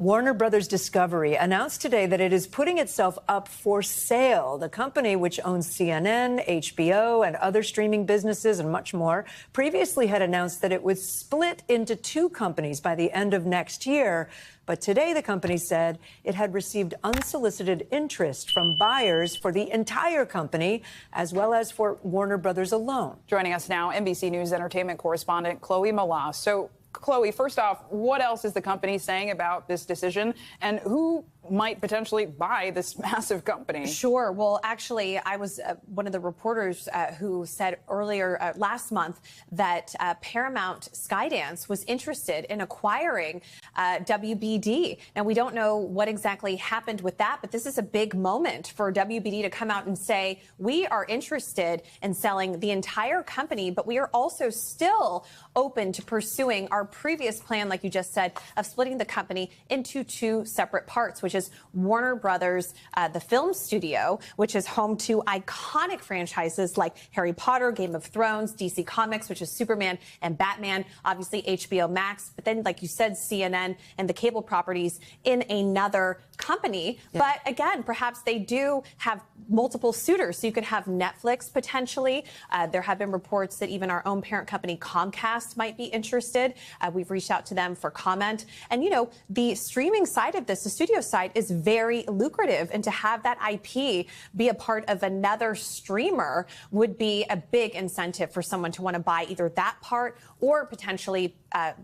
Warner Brothers Discovery announced today that it is putting itself up for sale. The company, which owns CNN, HBO, and other streaming businesses and much more, previously had announced that it would split into two companies by the end of next year. But today the company said it had received unsolicited interest from buyers for the entire company, as well as for Warner Brothers alone. Joining us now, NBC News entertainment correspondent Chloe Malas. So, Chloe, first off, what else is the company saying about this decision, and who might potentially buy this massive company? Sure. Well, actually, I was one of the reporters who said earlier last month that Paramount Skydance was interested in acquiring WBD. Now, we don't know what exactly happened with that, but this is a big moment for WBD to come out and say, we are interested in selling the entire company, but we are also still open to pursuing our previous plan, like you just said, of splitting the company into two separate parts, which is Warner Brothers, the film studio, which is home to iconic franchises like Harry Potter, Game of Thrones, DC Comics, which is Superman and Batman, obviously HBO Max, but then, like you said, CNN and the cable properties in another company. Yeah. But again, perhaps they do have multiple suitors. So you could have Netflix potentially. There have been reports that even our own parent company, Comcast, might be interested. We've reached out to them for comment. And, you know, the streaming side of this, the studio side, is very lucrative. And to have that IP be a part of another streamer would be a big incentive for someone to want to buy either that part or potentially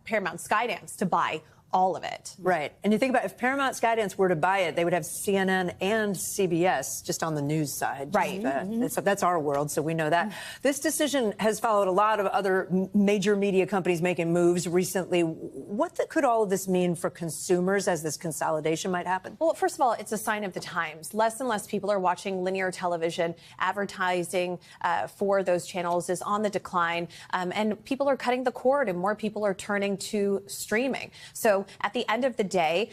Paramount Skydance to buy all of it. Right. And you think about if Paramount Skydance were to buy it, they would have CNN and CBS just on the news side. Right. That's our world, so we know that. This decision has followed a lot of other major media companies making moves recently. What could all of this mean for consumers as this consolidation might happen? Well, first of all, it's a sign of the times. Less and less people are watching linear television. Advertising for those channels is on the decline, and people are cutting the cord, and more people are turning to streaming. So at the end of the day,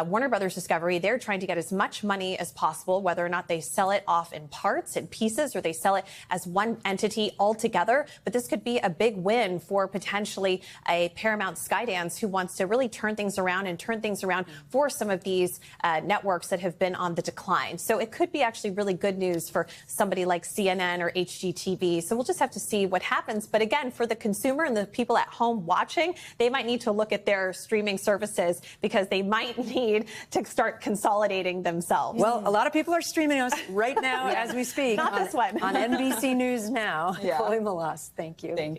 Warner Brothers Discovery, they're trying to get as much money as possible, whether or not they sell it off in parts and pieces or they sell it as one entity altogether. But this could be a big win for potentially a Paramount Skydance who wants to really turn things around for some of these networks that have been on the decline. So it could be actually really good news for somebody like CNN or HGTV. So we'll just have to see what happens. But again, for the consumer and the people at home watching, they might need to look at their streaming services because they might need to start consolidating themselves. Well, a lot of people are streaming us right now as we speak. Not this one. On NBC News Now. Yeah. Chloe Malas, thank you. Thank you.